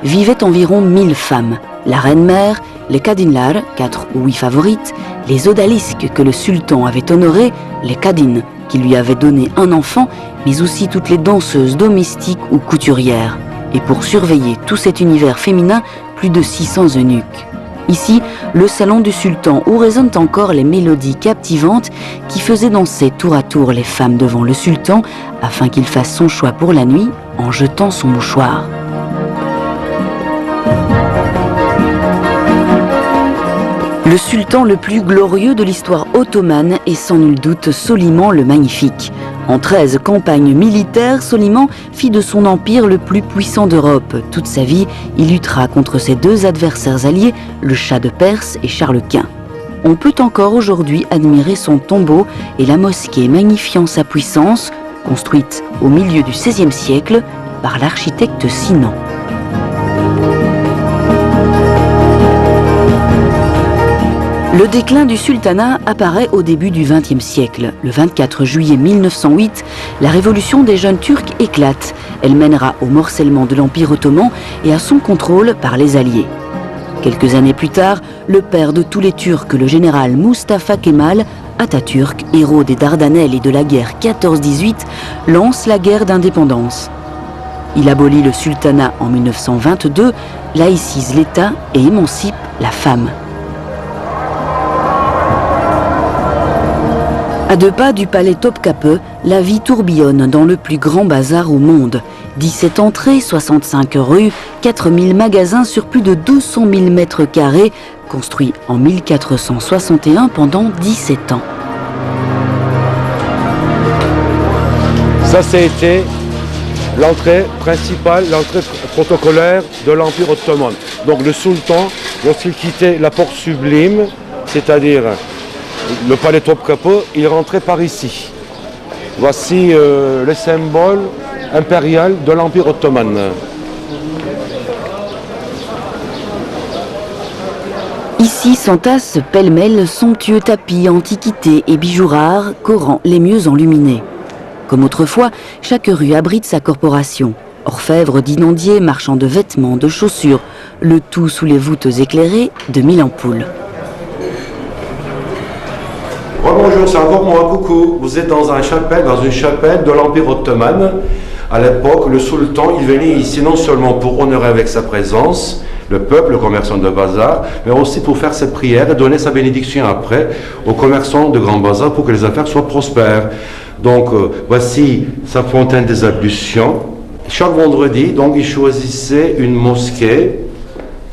vivaient environ 1000 femmes. La reine-mère, les kadinlar, 4 ou 8 favorites, les odalisques que le sultan avait honorées, les kadines qui lui avaient donné un enfant, mais aussi toutes les danseuses domestiques ou couturières. Et pour surveiller tout cet univers féminin, plus de 600 eunuques. Ici, le salon du sultan où résonnent encore les mélodies captivantes qui faisaient danser tour à tour les femmes devant le sultan afin qu'il fasse son choix pour la nuit en jetant son mouchoir. Le sultan le plus glorieux de l'histoire ottomane est sans nul doute Soliman le Magnifique. En 13 campagnes militaires, Soliman fit de son empire le plus puissant d'Europe. Toute sa vie, il luttera contre ses deux adversaires alliés, le Shah de Perse et Charles Quint. On peut encore aujourd'hui admirer son tombeau et la mosquée magnifiant sa puissance, construite au milieu du XVIe siècle par l'architecte Sinan. Le déclin du sultanat apparaît au début du XXe siècle. Le 24 juillet 1908, la révolution des jeunes Turcs éclate. Elle mènera au morcellement de l'Empire ottoman et à son contrôle par les Alliés. Quelques années plus tard, le père de tous les Turcs, le général Mustafa Kemal, Atatürk, héros des Dardanelles et de la guerre 14-18, lance la guerre d'indépendance. Il abolit le sultanat en 1922, laïcise l'État et émancipe la femme. À 2 pas du palais Topkapı, la vie tourbillonne dans le plus grand bazar au monde. 17 entrées, 65 rues, 4000 magasins sur plus de 200 000 mètres carrés, construits en 1461 pendant 17 ans. Ça, c'était l'entrée principale, l'entrée protocolaire de l'Empire ottoman. Donc le sultan, lorsqu'il quittait la porte sublime, c'est-à-dire le palais Topkapı, il rentrait par ici. Voici le symbole impérial de l'Empire ottoman. Ici s'entassent pêle-mêle somptueux tapis, antiquités et bijoux rares, Corans les mieux enluminés. Comme autrefois, chaque rue abrite sa corporation. Orfèvres d'inondiers, marchands de vêtements, de chaussures, le tout sous les voûtes éclairées de 1000 ampoules. Bonjour, c'est encore moi, coucou. Vous êtes dans une chapelle de l'Empire ottoman. À l'époque, le sultan, il venait ici non seulement pour honorer avec sa présence le peuple, le commerçant de bazar, mais aussi pour faire ses prières et donner sa bénédiction après aux commerçants de grand bazar pour que les affaires soient prospères. Donc, voici sa fontaine des ablutions. Chaque vendredi, donc, il choisissait une mosquée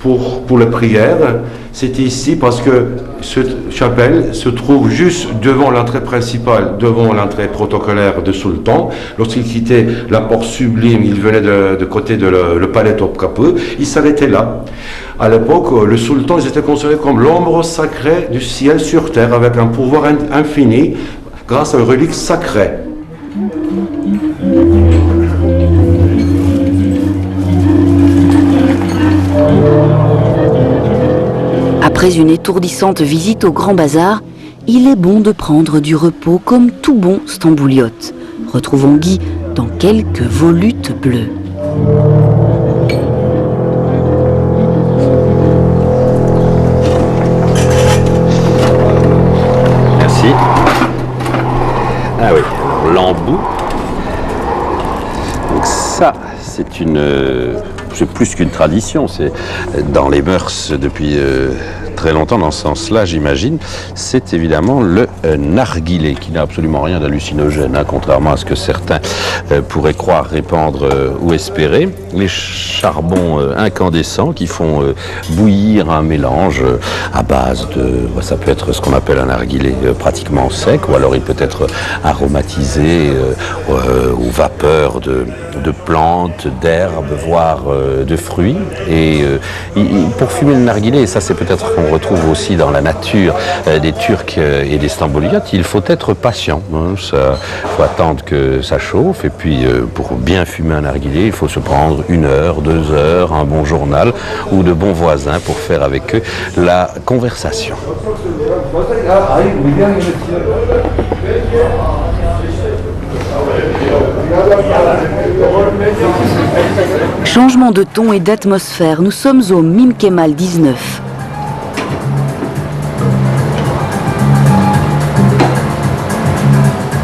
pour les prières. C'était ici parce que cette chapelle se trouve juste devant l'entrée principale, devant l'entrée protocolaire de sultan. Lorsqu'il quittait la porte sublime, il venait de côté de le palais Topkapı, il s'arrêtait là. À l'époque, le sultan, ils étaient considérés comme l'ombre sacrée du ciel sur terre, avec un pouvoir infini grâce à une relique sacrée. Après une étourdissante visite au Grand Bazar, il est bon de prendre du repos comme tout bon stambouliote. Retrouvons Guy dans quelques volutes bleues. Merci. Ah oui, alors l'embout. Donc ça, c'est plus qu'une tradition, c'est dans les mœurs depuis très longtemps, dans ce sens-là, j'imagine, c'est évidemment le narguilé, qui n'a absolument rien d'hallucinogène, hein, contrairement à ce que certains pourraient croire, répandre ou espérer. Les charbons incandescents qui font bouillir un mélange à base de, ça peut être ce qu'on appelle un narguilé pratiquement sec, ou alors il peut être aromatisé aux vapeurs de plantes, d'herbes, voire de fruits. Et pour fumer le narguilé, et ça c'est peut-être qu'on retrouve aussi dans la nature des Turcs et des Stamboliotes, il faut être patient. Hein, il faut attendre que ça chauffe, et puis pour bien fumer un narguilé, il faut se prendre 1 heure, 2 heures, un bon journal ou de bons voisins pour faire avec eux la conversation. Changement de ton et d'atmosphère, nous sommes au Mim Kemal 19.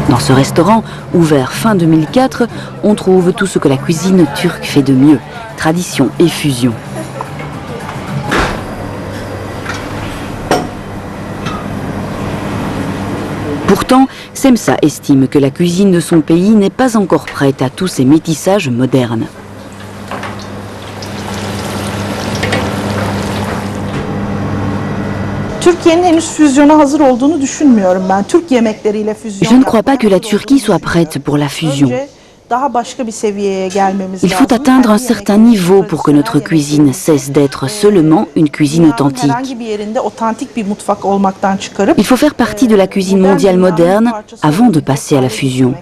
Dans ce restaurant, ouvert fin 2004, on trouve tout ce que la cuisine turque fait de mieux, tradition et fusion. Pourtant, Semsa estime que la cuisine de son pays n'est pas encore prête à tous ces métissages modernes. Je ne crois pas que la Turquie soit prête pour la fusion. Il faut atteindre un certain niveau pour que notre cuisine cesse d'être seulement une cuisine authentique. Il faut faire partie de la cuisine mondiale moderne avant de passer à la fusion.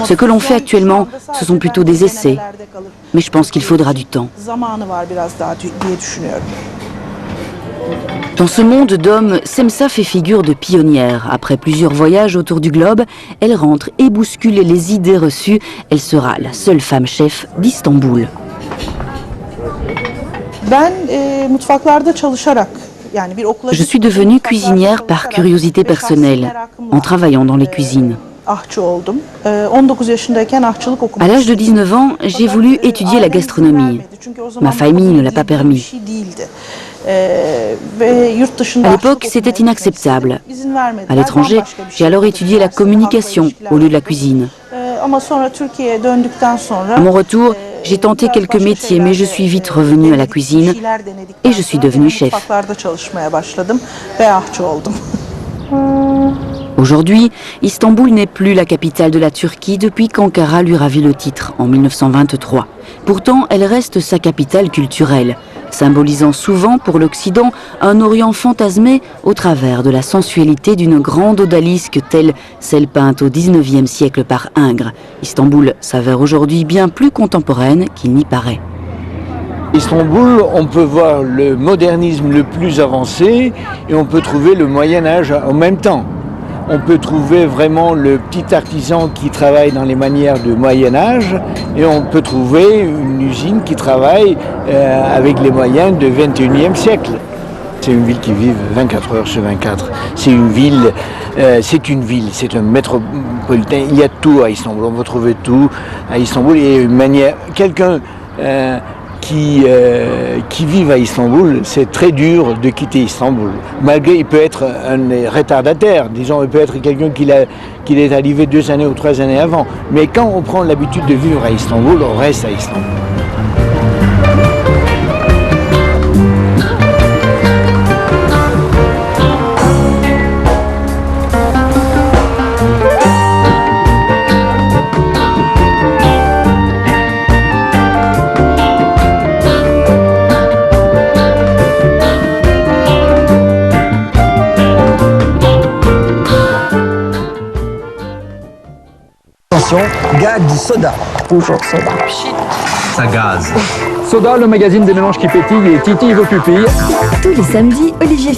Ce que l'on fait actuellement, ce sont plutôt des essais, mais je pense qu'il faudra du temps. Dans ce monde d'hommes, Semsa fait figure de pionnière. Après plusieurs voyages autour du globe, elle rentre et bouscule les idées reçues. Elle sera la seule femme chef d'Istanbul. Je suis devenue cuisinière par curiosité personnelle, en travaillant dans les cuisines. À l'âge de 19 ans, j'ai voulu étudier la gastronomie. Ma famille ne l'a pas permis. À l'époque, c'était inacceptable. À l'étranger, j'ai alors étudié la communication au lieu de la cuisine. À mon retour, j'ai tenté quelques métiers, mais je suis vite revenue à la cuisine et je suis devenue chef. Aujourd'hui, Istanbul n'est plus la capitale de la Turquie depuis qu'Ankara lui ravit le titre en 1923. Pourtant, elle reste sa capitale culturelle, symbolisant souvent pour l'Occident un Orient fantasmé au travers de la sensualité d'une grande odalisque telle celle peinte au XIXe siècle par Ingres. Istanbul s'avère aujourd'hui bien plus contemporaine qu'il n'y paraît. Istanbul, on peut voir le modernisme le plus avancé et on peut trouver le Moyen-Âge en même temps. On peut trouver vraiment le petit artisan qui travaille dans les manières du Moyen-Âge et on peut trouver une usine qui travaille avec les moyens du XXIe siècle. C'est une ville qui vit 24 heures sur 24. C'est un métropolitain. Il y a tout à Istanbul. On peut trouver tout à Istanbul. Et une manière, quelqu'un qui vivent à Istanbul, c'est très dur de quitter Istanbul. Malgré, il peut être un retardataire, disons, il peut être quelqu'un qui est arrivé 2 années ou 3 années avant. Mais quand on prend l'habitude de vivre à Istanbul, on reste à Istanbul. Gag dit soda. Bonjour soda. Ça gaze. Soda, le magazine des mélanges qui pétillent et titillent vos pupilles. Tous les samedis, Olivier